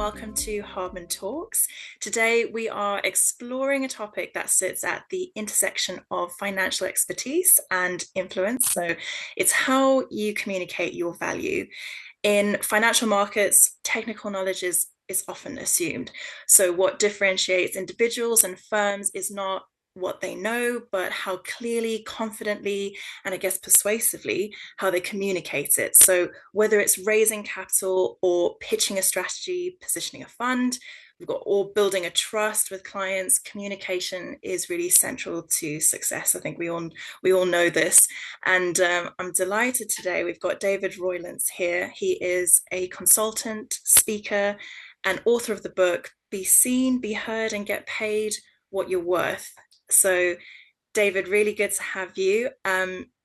welcome to Hardman Talks. Today, we are exploring a topic that sits at the intersection of financial expertise and influence. So, it's how you communicate your value. In financial markets, technical knowledge is often assumed. So, what differentiates individuals and firms is not what they know, but how clearly, confidently, and I guess persuasively, how they communicate it. So, whether it's raising capital or pitching a strategy, positioning a fund, we've got all building a trust with clients. Communication is really central to success. I think we all know this, and I'm delighted today. We've got David Roylance here. He is a consultant, speaker, and author of the book "Be Seen, Be Heard, and Get Paid What You're Worth." So, David, really good to have you.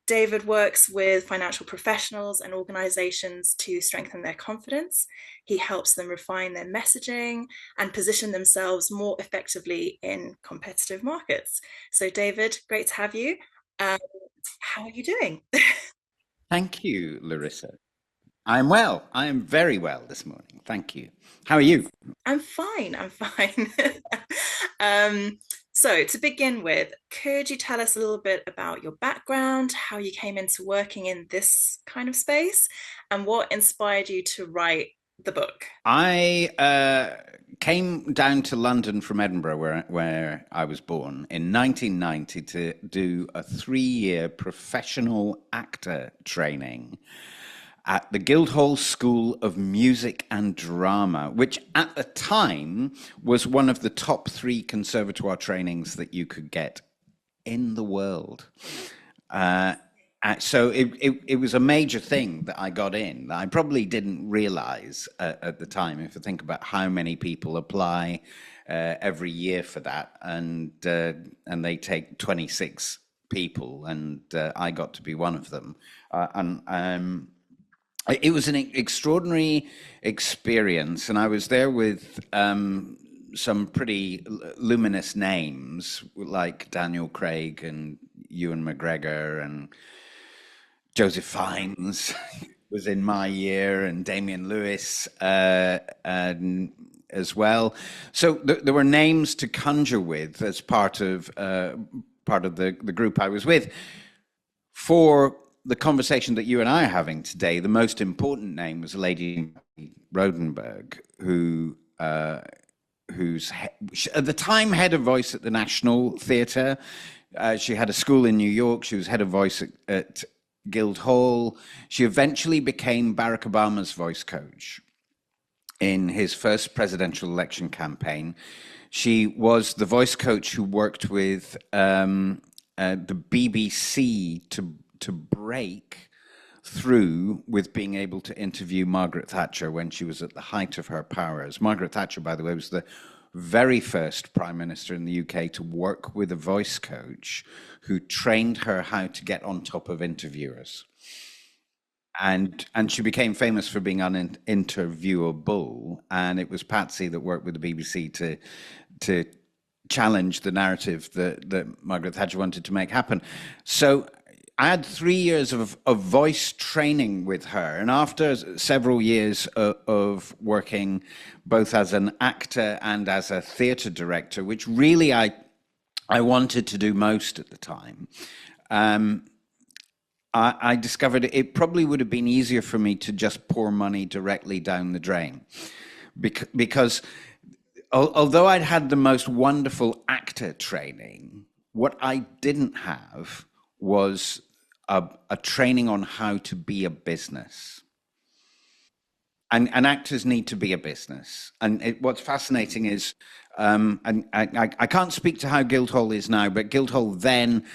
David works with financial professionals and organizations to strengthen their confidence. He helps them refine their messaging and position themselves more effectively in competitive markets. So, David, great to have you. Um, how are you doing? Thank you, Larissa. I'm well. I am very well this morning. Thank you. How are you? I'm fine. I'm fine. um, so, to begin with, could you tell us a little bit about your background, how you came into working in this kind of space, and what inspired you to write the book? I came down to London from Edinburgh, where I was born, in 1990 to do a 3-year professional actor training at the Guildhall School of Music and Drama, which at the time was one of the top 3 conservatoire trainings that you could get in the world. So it was a major thing that I got in that I probably didn't realize at the time. If I think about how many people apply every year for that, and they take 26 people, and I got to be one of them, and it was an extraordinary experience, and I was there with some pretty luminous names like Daniel Craig and Ewan McGregor and Joseph Fiennes was in my year, and Damian Lewis and as well. So there were names to conjure with as part of the group I was with. For the conversation that you and I are having today, the most important name was a lady Rodenberg, who's at the time head of voice at the National Theatre. She had a school in New York. She was head of voice at Guildhall. She eventually became Barack Obama's voice coach in his first presidential election campaign. She was the voice coach who worked with the BBC to break through with being able to interview Margaret Thatcher when she was at the height of her powers. Margaret Thatcher, by the way, was the very first prime minister in the UK to work with a voice coach who trained her how to get on top of interviewers. And she became famous for being uninterviewable. And it was Patsy that worked with the BBC to challenge the narrative that Margaret Thatcher wanted to make happen. So I had 3 years of voice training with her. And after several years of working both as an actor and as a theatre director, which really I wanted to do most at the time, I discovered it probably would have been easier for me to just pour money directly down the drain. Because although I'd had the most wonderful actor training, what I didn't have was a training on how to be a business. And actors need to be a business. And what's fascinating is, and I can't speak to how Guildhall is now, but Guildhall then,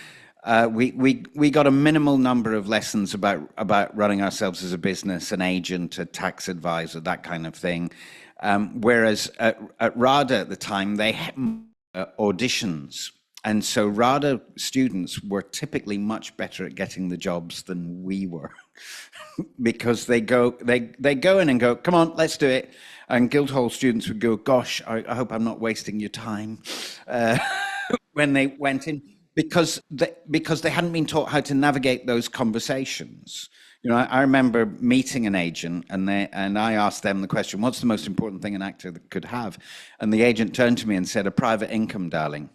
we got a minimal number of lessons about running ourselves as a business, an agent, a tax advisor, that kind of thing. Whereas at RADA at the time, they had auditions. And so RADA students were typically much better at getting the jobs than we were because they go in and go, come on, let's do it. And Guildhall students would go, gosh, I hope I'm not wasting your time when they went in, because they hadn't been taught how to navigate those conversations. I remember meeting an agent, and I asked them the question, "What's the most important thing an actor could have?" And the agent turned to me and said, "A private income, darling."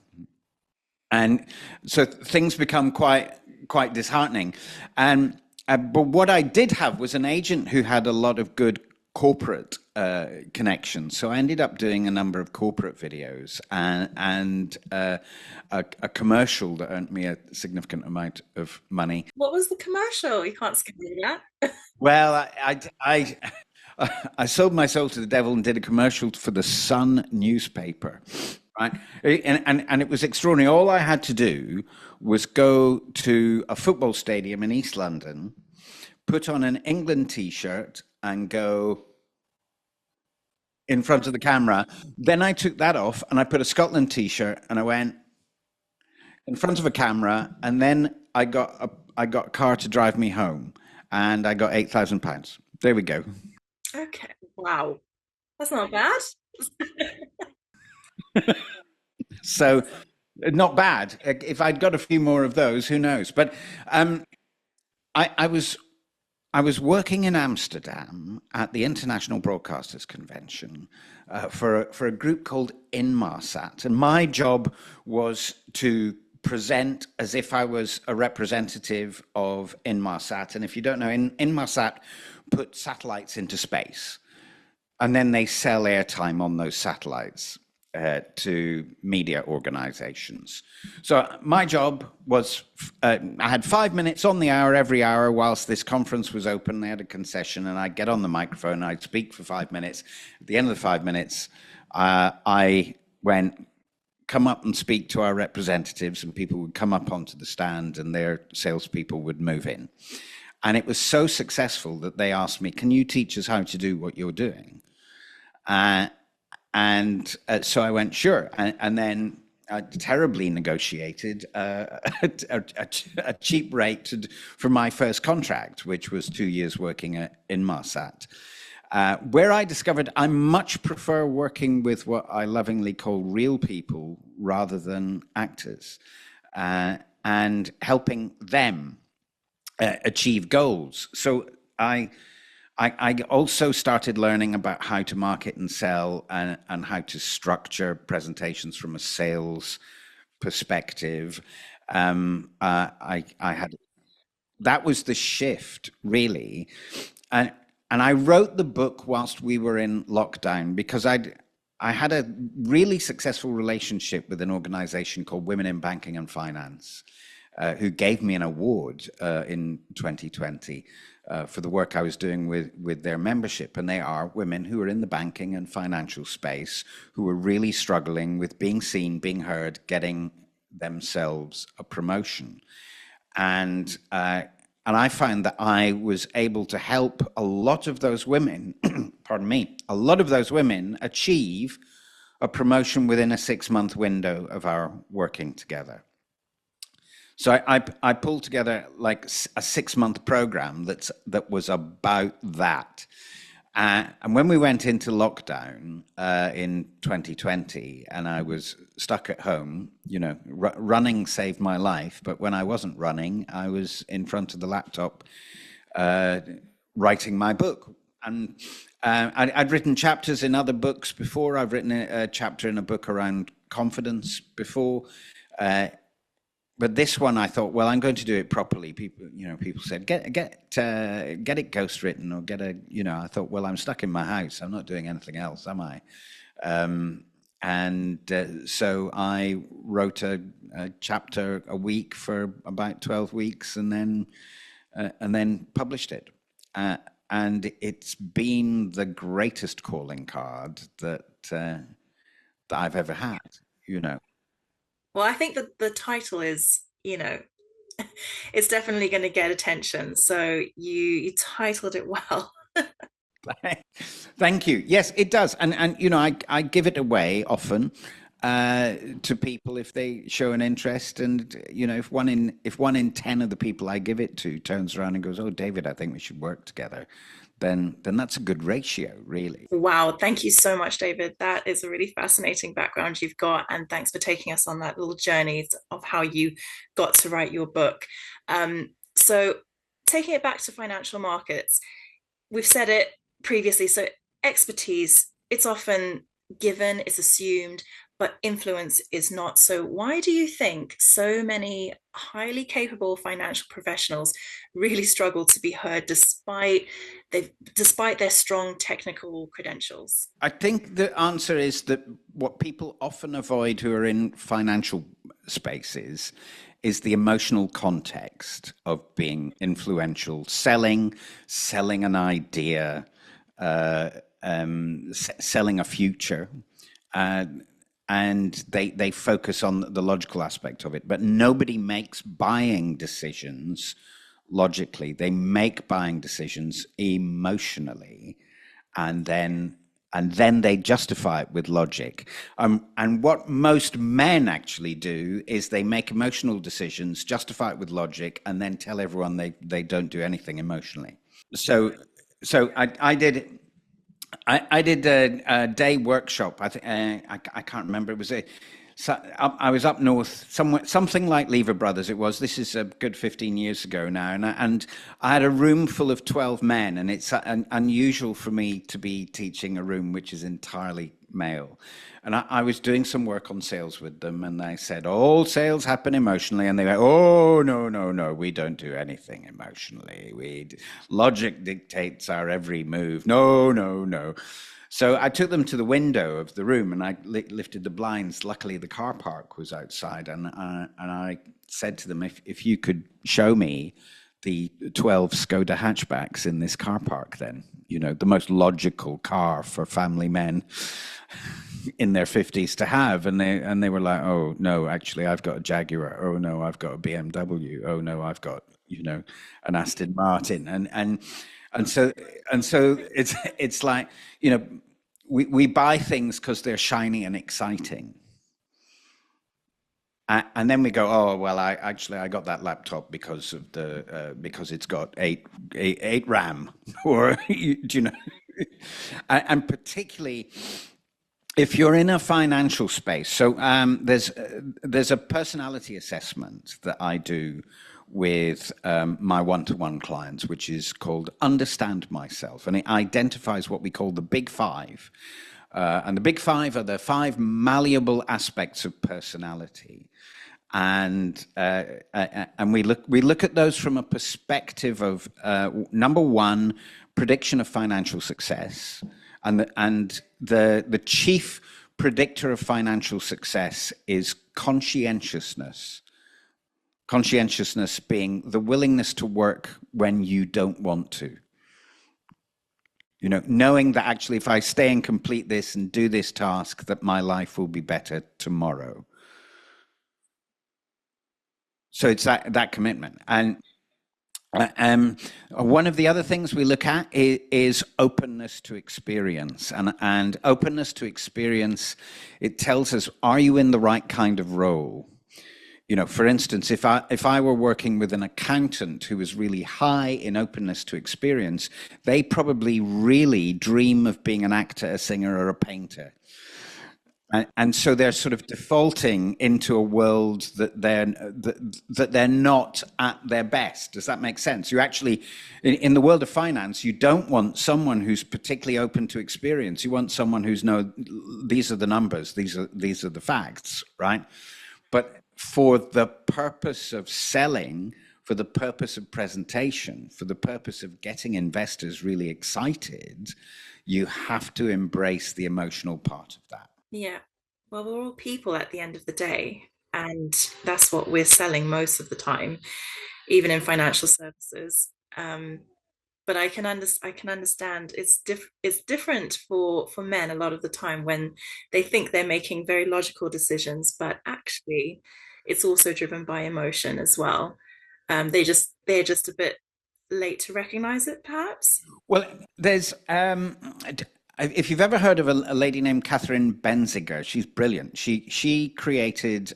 And so things become quite disheartening. And but what I did have was an agent who had a lot of good corporate connections. So I ended up doing a number of corporate videos and a commercial that earned me a significant amount of money. What was the commercial? You can't skip over that. Well, I sold my soul to the devil and did a commercial for the Sun newspaper, right? And it was extraordinary. All I had to do was go to a football stadium in East London, put on an England t-shirt, and go in front of the camera. Then I took that off and I put a Scotland t-shirt and I went in front of a camera, and then I got a car to drive me home, and I got £8,000. There we go. Okay. Wow. That's not bad. So not bad. If I'd got a few more of those, who knows? But um, I was working in Amsterdam at the International Broadcasters Convention for a group called Inmarsat, and my job was to present as if I was a representative of Inmarsat. And if you don't know, Inmarsat put satellites into space, and then they sell airtime on those satellites to media organizations. So my job was, I had 5 minutes on the hour every hour whilst this conference was open. They had a concession, and I'd get on the microphone and I'd speak for 5 minutes. At the end of the 5 minutes, I went, "Come up and speak to our representatives," and people would come up onto the stand and their salespeople would move in. And it was so successful that they asked me, "Can you teach us how to do what you're doing?" So I went, "Sure." And then I terribly negotiated a cheap rate for my first contract, which was 2 years working at Inmarsat, where I discovered I much prefer working with what I lovingly call real people rather than actors, and helping them achieve goals. So I also started learning about how to market and sell, and how to structure presentations from a sales perspective. I had That was the shift, really, and I wrote the book whilst we were in lockdown because I had a really successful relationship with an organization called Women in Banking and Finance, who gave me an award in 2020 for the work I was doing with their membership. And they are women who are in the banking and financial space who are really struggling with being seen, being heard, getting themselves a promotion. And I found that I was able to help a lot of those women, pardon me, a lot of those women achieve a promotion within a 6-month window of our working together. So I pulled together like a 6-month program that was about that. And when we went into lockdown in 2020, and I was stuck at home, running saved my life. But when I wasn't running, I was in front of the laptop writing my book. And I'd written chapters in other books before. I've written a chapter in a book around confidence before. But this one, I thought, well, I'm going to do it properly. People said, get it ghostwritten or get a. I thought, well, I'm stuck in my house. I'm not doing anything else, am I? So I wrote a chapter a week for about 12 weeks, and then published it. And it's been the greatest calling card that I've ever had. Well, I think that the title is, it's definitely going to get attention. So you titled it well. Thank you. Yes, it does, and I give it away often to people if they show an interest, and if one in 10 of the people I give it to turns around and goes, "Oh, David, I think we should work together," then that's a good ratio, really. Wow, thank you so much, David. That is a really fascinating background you've got, and thanks for taking us on that little journey of how you got to write your book. So taking it back to financial markets, we've said it previously. So expertise, it's often given, it's assumed, but influence is not. So why do you think so many highly capable financial professionals really struggle to be heard despite their strong technical credentials? I think the answer is that what people often avoid who are in financial spaces is the emotional context of being influential, selling an idea, uh, selling a future. Uh, and they focus on the logical aspect of it. But nobody makes buying decisions logically. They make buying decisions emotionally, and then they justify it with logic. And what most men actually do is they make emotional decisions, justify it with logic, and then tell everyone they don't do anything emotionally. So I did. I did a day workshop. I can't remember. It was I was up north, somewhere, something like Lever Brothers. It was. This is a good 15 years ago now, and I had a room full of 12 men, and it's unusual for me to be teaching a room which is entirely male. And I was doing some work on sales with them, and I said, all sales happen emotionally. And they went, oh, no, no, no, we don't do anything emotionally. Logic dictates our every move. No, no, no. So I took them to the window of the room, and I lifted the blinds. Luckily, the car park was outside, and I said to them, if you could show me the 12 Skoda hatchbacks in this car park, then, the most logical car for family men in their 50s to have. And they were like, oh no, actually I've got a Jaguar. Oh no, I've got a BMW. Oh no, I've got an Aston Martin. And so it's like, we buy things because they're shiny and exciting. And then we go, oh well, I got that laptop because of because it's got eight RAM, or and particularly if you're in a financial space. So there's a personality assessment that I do with my one-to-one clients, which is called Understand Myself, and it identifies what we call the Big Five. And the Big Five are the five malleable aspects of personality. And we look at those from a perspective of number one, prediction of financial success, and the chief predictor of financial success is conscientiousness. Conscientiousness being the willingness to work when you don't want to. Knowing that actually if I stay and complete this and do this task, that my life will be better tomorrow. So it's that commitment. And one of the other things we look at is openness to experience. And openness to experience, it tells us, are you in the right kind of role? For instance, if I were working with an accountant who was really high in openness to experience, they probably really dream of being an actor, a singer, or a painter. And so they're sort of defaulting into a world that they're not at their best. Does that make sense? You actually, in the world of finance, you don't want someone who's particularly open to experience. You want someone who's these are the numbers, these are the facts, right? But for the purpose of selling, for the purpose of presentation, for the purpose of getting investors really excited, you have to embrace the emotional part of that. Yeah. Well, we're all people at the end of the day, and that's what we're selling most of the time, even in financial services. But I can understand it's different for men a lot of the time when they think they're making very logical decisions, but actually it's also driven by emotion as well. They're just a bit late to recognize it, perhaps. Well, there's if you've ever heard of a lady named Catherine Benziger, she's brilliant. She created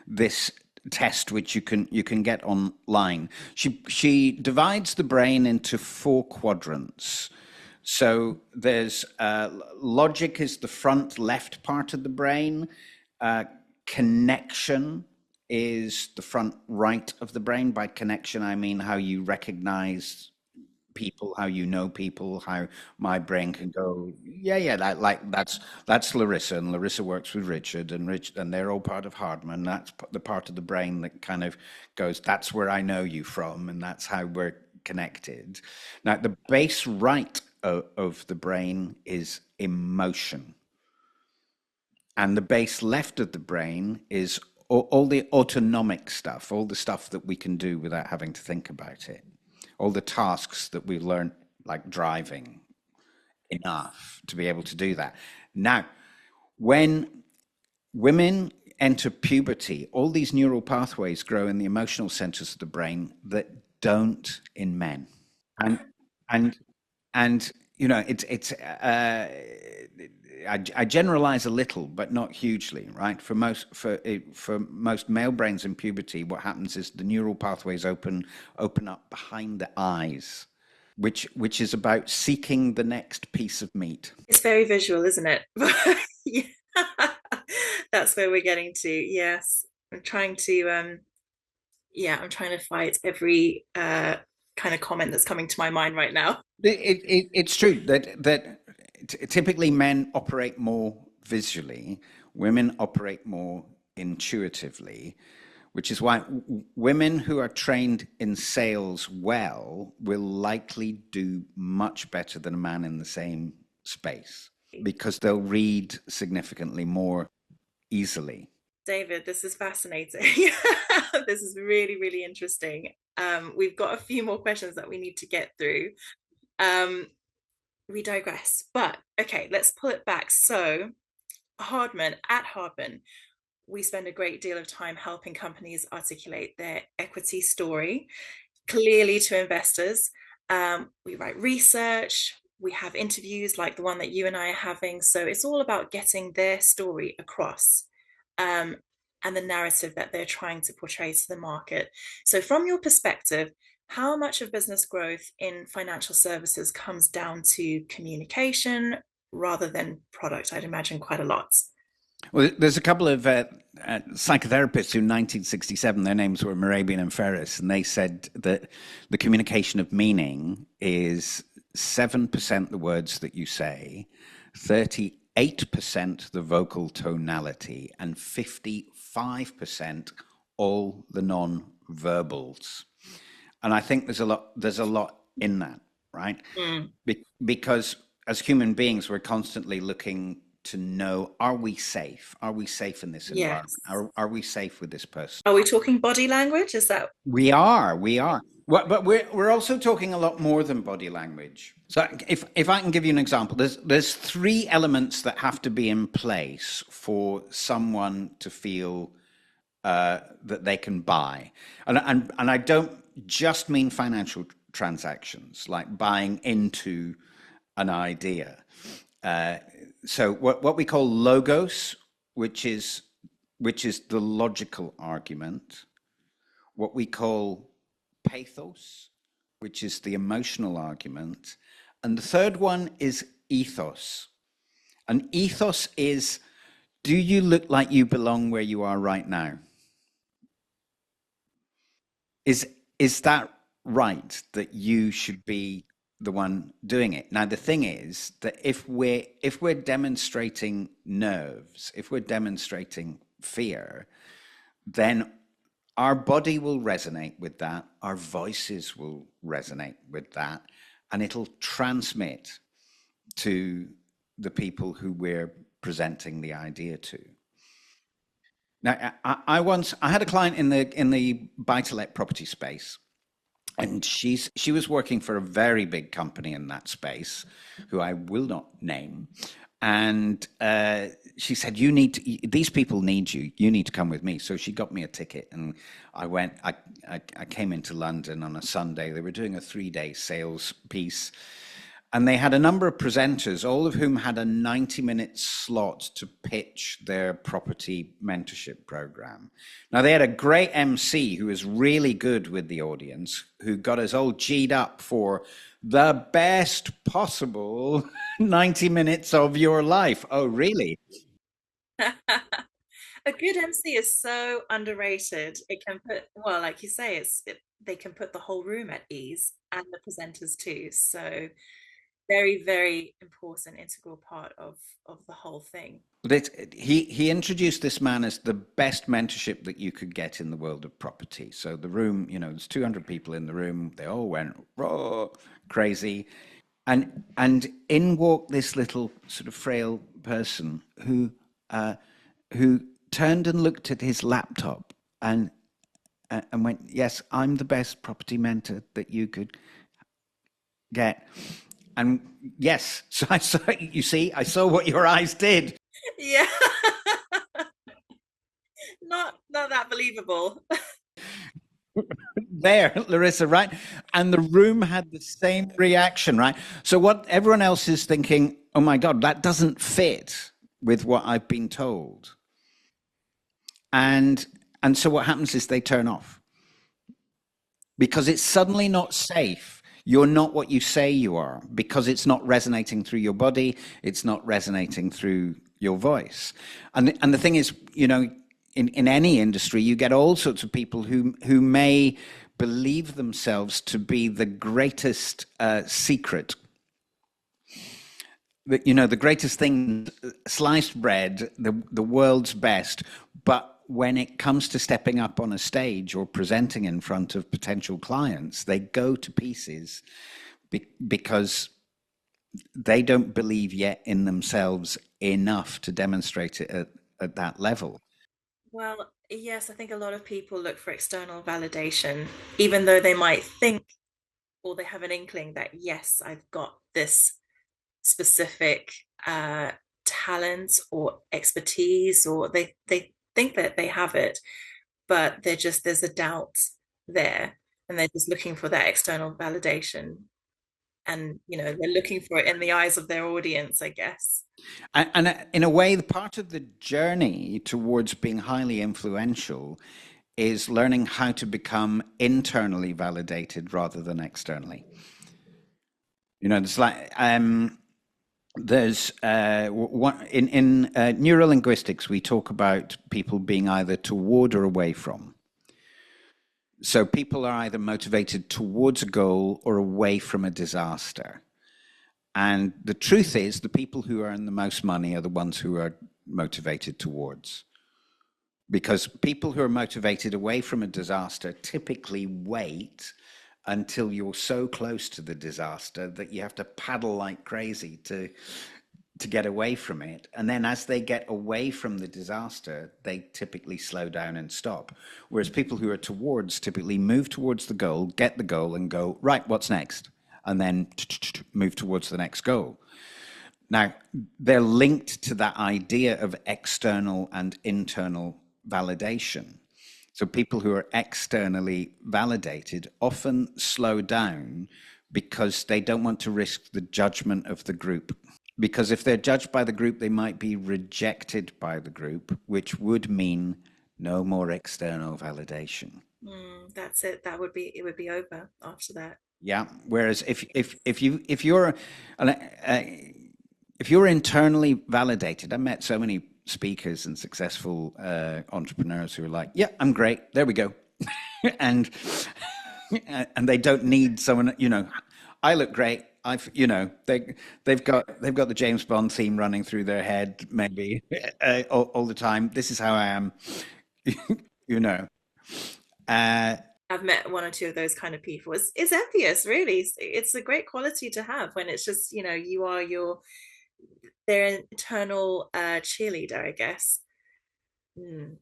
this test which you can get online. She divides the brain into 4 quadrants. So there's logic is the front left part of the brain, connection is the front right of the brain. By connection, I mean how you recognize people, how you know people, how my brain can go, yeah, yeah, that's Larissa, and Larissa works with Richard, and and they're all part of Hardman. That's the part of the brain that kind of goes, that's where I know you from, and that's how we're connected. Now, the base right of the brain is emotion, and the base left of the brain is all the autonomic stuff, all the stuff that we can do without having to think about it, all the tasks that we learn, like driving, enough to be able to do that. Now, when women enter puberty, all these neural pathways grow in the emotional centers of the brain that don't in men. And and and I generalize a little, but not hugely, right? For most male brains in puberty, what happens is the neural pathways open up behind the eyes, which is about seeking the next piece of meat. It's very visual, isn't it? Yeah. That's where we're getting to. Yes. I'm trying to yeah, I'm trying to fight every kind of comment that's coming to my mind right now. It's true that typically men operate more visually, women operate more intuitively, which is why women who are trained in sales well will likely do much better than a man in the same space because they'll read significantly more easily. David, this is fascinating. This is really, really interesting. We've got a few more questions that we need to get through. Um, we digress, but okay, let's pull it back. So, at Hardman, we spend a great deal of time helping companies articulate their equity story clearly to investors. We write research, we have interviews like the one that you and I are having. So it's all about getting their story across, um, and the narrative that they're trying to portray to the market. So, from your perspective, how much of business growth in financial services comes down to communication rather than product? I'd imagine quite a lot. Well, there's a couple of psychotherapists who in 1967, their names were Morabian and Ferris, and they said that the communication of meaning is 7% the words that you say, 38% the vocal tonality, and 55% all the non-verbals. And I think there's a lot in that, right? Mm, Because as human beings, we're constantly looking to know, are we safe? Are we safe in this environment? yes. Are we safe with this person? Are we talking body language? Is that We are. But we're also talking a lot more than body language. So if I can give you an example, there's three elements that have to be in place for someone to feel that they can buy, and I don't just mean financial transactions, like buying into an idea. So what we call logos, which is the logical argument, what we call pathos, which is the emotional argument, and the third one is ethos. And ethos is, do you look like you belong where you are right now? Is is that right that you should be the one doing it? Now the thing is that if we're demonstrating nerves, if we're demonstrating fear, then our body will resonate with that, our voices will resonate with that, and it'll transmit to the people who we're presenting the idea to. Now, I had a client in the buy-to-let property space, and she was working for a very big company in that space, who I will not name, and she said, "You need to, these people need you. You need to come with me." So she got me a ticket, and I went. I came into London on a Sunday. They were doing a 3-day sales piece. And they had a number of presenters, all of whom had a 90-minute slot to pitch their property mentorship program. Now, they had a great MC who was really good with the audience, who got us all G'd up for the best possible 90 minutes of your life. Oh, really? A good MC is so underrated. It can put, well, like you say, they can put the whole room at ease and the presenters too. So very, very important, integral part of the whole thing. But he introduced this man as the best mentorship that you could get in the world of property. So the room, there's 200 people in the room. They all went raw, crazy, and in walked this little sort of frail person who turned and looked at his laptop and went, "Yes, I'm the best property mentor that you could get." And yes, so I saw, you see, I saw what your eyes did. Yeah. Not that believable. There, Larissa, right? And the room had the same reaction, right? So what everyone else is thinking, oh my God, that doesn't fit with what I've been told. And and so what happens is they turn off because it's suddenly not safe. You're not what you say you are because it's not resonating through your body, it's not resonating through your voice. And the thing is, in any industry, you get all sorts of people who may believe themselves to be the greatest secret, the greatest thing, sliced bread, the world's best. But when it comes to stepping up on a stage or presenting in front of potential clients, they go to pieces because they don't believe yet in themselves enough to demonstrate it at that level. Well, yes, I think a lot of people look for external validation, even though they might think or they have an inkling that, yes, I've got this specific talent or expertise, or they think that they have it, but there's a doubt there, and they're just looking for that external validation. And, they're looking for it in the eyes of their audience, I guess. And in a way, the part of the journey towards being highly influential is learning how to become internally validated rather than externally. It's like there's one in neurolinguistics we talk about people being either toward or away from. So people are either motivated towards a goal or away from a disaster. And the truth is, the people who earn the most money are the ones who are motivated towards. Because people who are motivated away from a disaster typically wait until you're so close to the disaster that you have to paddle like crazy to get away from it. And then as they get away from the disaster, they typically slow down and stop. Whereas people who are towards typically move towards the goal, get the goal, and go, right, what's next? And then move towards the next goal. Now, they're linked to that idea of external and internal validation. So people who are externally validated often slow down because they don't want to risk the judgment of the group. Because if they're judged by the group, they might be rejected by the group, which would mean no more external validation. That's it. It would be over after that. Yeah. Whereas if you're internally validated, I met so many speakers and successful entrepreneurs who are like, "Yeah, I'm great. There we go," and and they don't need someone. I look great. They've got the James Bond theme running through their head maybe all the time. This is how I am. you know. Uh, I've met one or two of those kind of people. It's envious, really. It's a great quality to have when it's just, you are their internal cheerleader, I guess. Mm.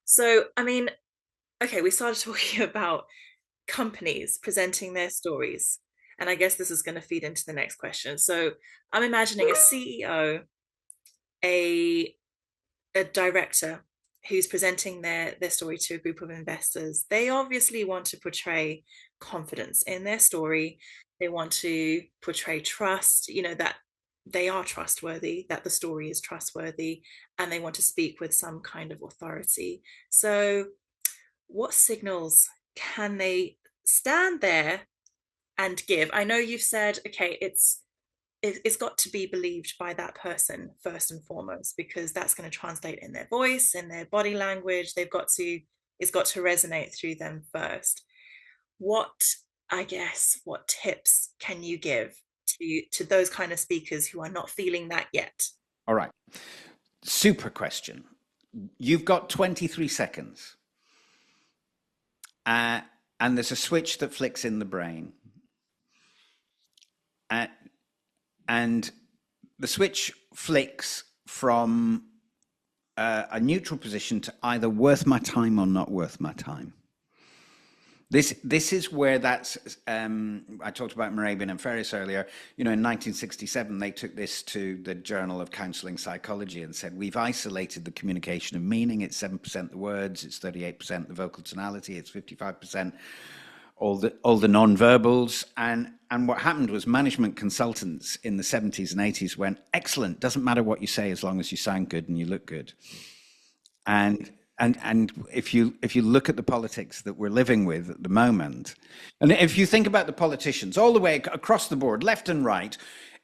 So, I mean, okay, we started talking about companies presenting their stories. And I guess this is going to feed into the next question. So I'm imagining a CEO, a a director who's presenting their story to a group of investors. They obviously want to portray confidence in their story. They want to portray trust, that they are trustworthy, that the story is trustworthy, and they want to speak with some kind of authority. So what signals can they stand there and give? I know you've said, okay, it's got to be believed by that person first and foremost, because that's going to translate in their voice, in their body language. It's got to resonate through them first. What, I guess, what tips can you give to those kind of speakers who are not feeling that yet? All right. Super question. You've got 23 seconds. And there's a switch that flicks in the brain. And the switch flicks from a neutral position to either worth my time or not worth my time. This is where that's, I talked about Morabian and Ferris earlier. In 1967, they took this to the Journal of Counseling Psychology and said, we've isolated the communication of meaning. It's 7% the words, it's 38% the vocal tonality, it's 55% all the non-verbals. And what happened was management consultants in the 70s and 80s went, excellent, doesn't matter what you say as long as you sound good and you look good. And if you look at the politics that we're living with at the moment, and if you think about the politicians all the way across the board, left and right,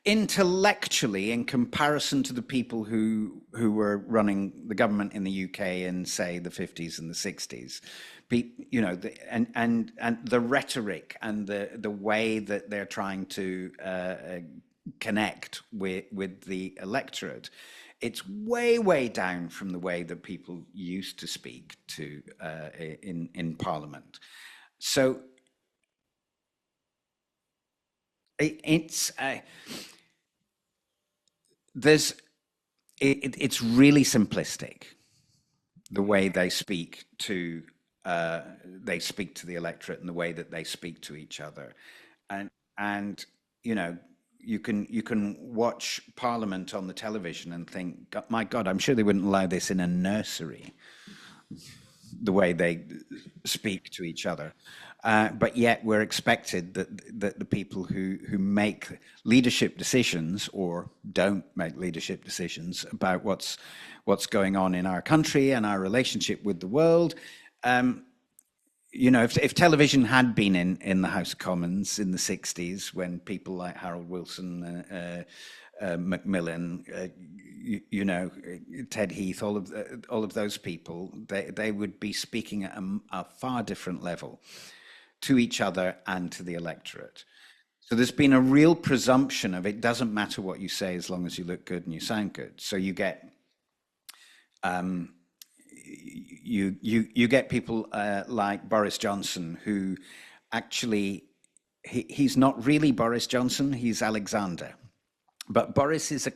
intellectually, in comparison to the people who were running the government in the UK in, say, the 50s and the 60s, and the rhetoric and the way that they're trying to connect with the electorate, it's way, way down from the way that people used to speak to in Parliament. So it's really simplistic the way they speak to the electorate and the way that they speak to each other, and you can watch Parliament on the television and think, my God, I'm sure they wouldn't allow this in a nursery, the way they speak to each other. But yet we're expected that the people who make leadership decisions or don't make leadership decisions about what's going on in our country and our relationship with the world, if television had been in the House of Commons in the 60s, when people like Harold Wilson, Macmillan, Ted Heath, all of those people, they would be speaking at a far different level to each other and to the electorate. So there's been a real presumption of it doesn't matter what you say as long as you look good and you sound good. So you get you get people like Boris Johnson, who actually he's not really Boris Johnson, he's Alexander, but Boris is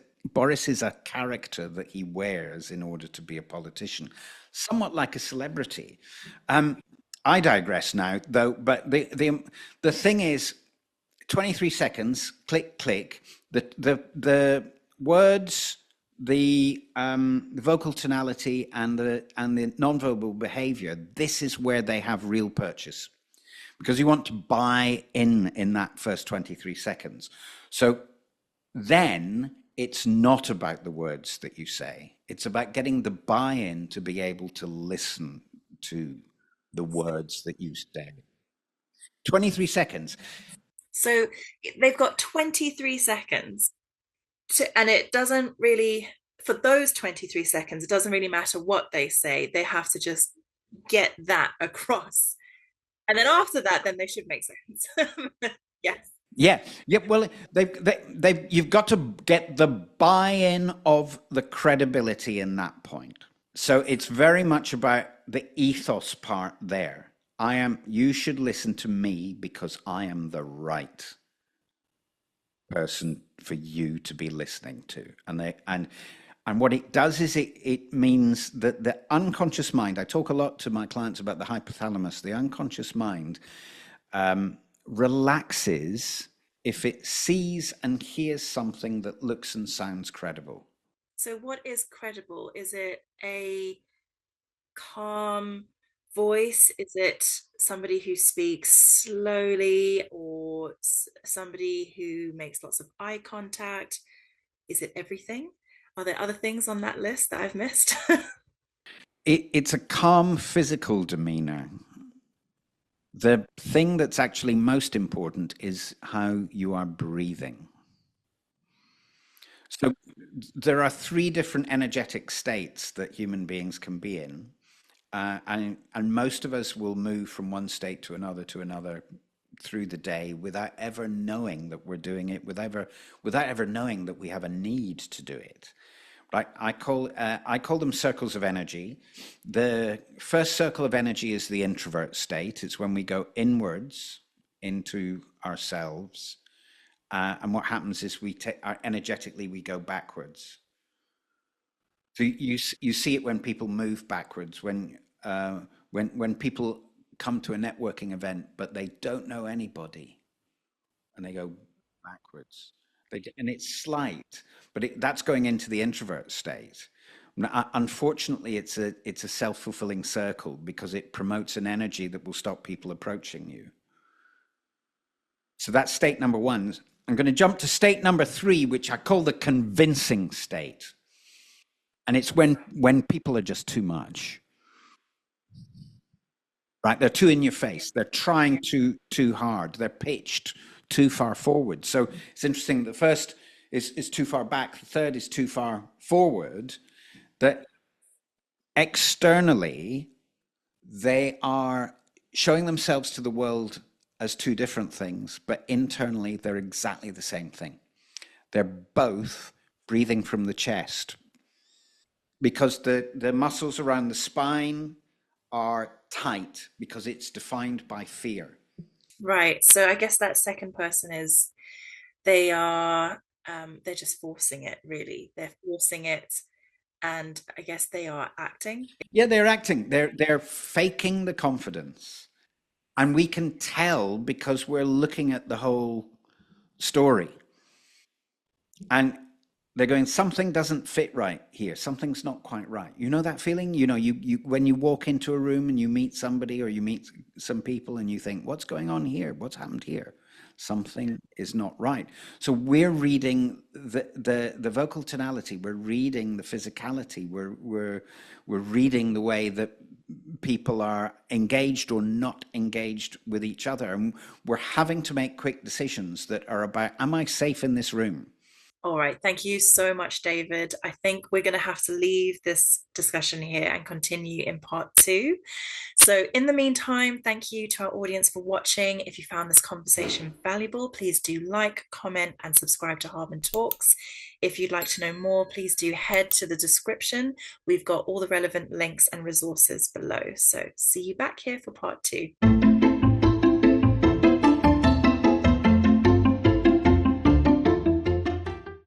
a character that he wears in order to be a politician, somewhat like a celebrity. I digress now, though. But the thing is, 23 seconds, click, click. The words, the vocal tonality, and the nonverbal behavior. This is where they have real purchase, because you want to buy in that first 23 seconds. So then it's not about the words that you say. It's about getting the buy-in to be able to listen to the words that you say. 23 seconds. So they've got 23 seconds and it doesn't really, for those 23 seconds, it doesn't really matter what they say. They have to just get that across. And then after that, then they should make sense. Yes. Yeah. Well, you've got to get the buy-in of the credibility in that point. So it's very much about the ethos part there. You should listen to me because I am the right person for you to be listening to. And what it does is it means that the unconscious mind, I talk a lot to my clients about the hypothalamus, the unconscious mind relaxes if it sees and hears something that looks and sounds credible. So what is credible? Is it a calm voice? Is it somebody who speaks slowly, or somebody who makes lots of eye contact? Is it everything? Are there other things on that list that I've missed? It's a calm physical demeanor. The thing that's actually most important is how you are breathing. So there are three different energetic states that human beings can be in. And most of us will move from one state to another through the day without ever knowing that we're doing it, without ever knowing that we have a need to do it. Right? I call them circles of energy. The first circle of energy is the introvert state. It's when we go inwards into ourselves, and what happens is energetically we go backwards. So you see it when people move backwards, when people come to a networking event, but they don't know anybody, and they go backwards. And it's slight, but that's going into the introvert state. Unfortunately, it's a self-fulfilling circle because it promotes an energy that will stop people approaching you. So that's state number one. I'm going to jump to state number three, which I call the convincing state. And it's when people are just too much, right? They're too in your face. They're trying too hard. They're pitched too far forward. So it's interesting. The first is too far back. The third is too far forward. That externally they are showing themselves to the world as two different things, but internally they're exactly the same thing. They're both breathing from the chest because the muscles around the spine are tight because it's defined by fear. Right. So I guess that second person is they are they're just forcing it, really. They're forcing it, and I guess they are acting. Yeah, they're acting. They're faking the confidence. And we can tell because we're looking at the whole story. And they're going, something doesn't fit right here. Something's not quite right. You know that feeling? You when you walk into a room and you meet somebody or you meet some people and you think, what's going on here? What's happened here? Something is not right. So we're reading the vocal tonality, we're reading the physicality, we're reading the way that people are engaged or not engaged with each other. And we're having to make quick decisions that are about, am I safe in this room? All right. Thank you so much, David. I think we're going to have to leave this discussion here and continue in part two. So, in the meantime, thank you to our audience for watching. If you found this conversation valuable, please do like, comment, and subscribe to Hardman Talks. If you'd like to know more, please do head to the description. We've got all the relevant links and resources below. So, see you back here for part two.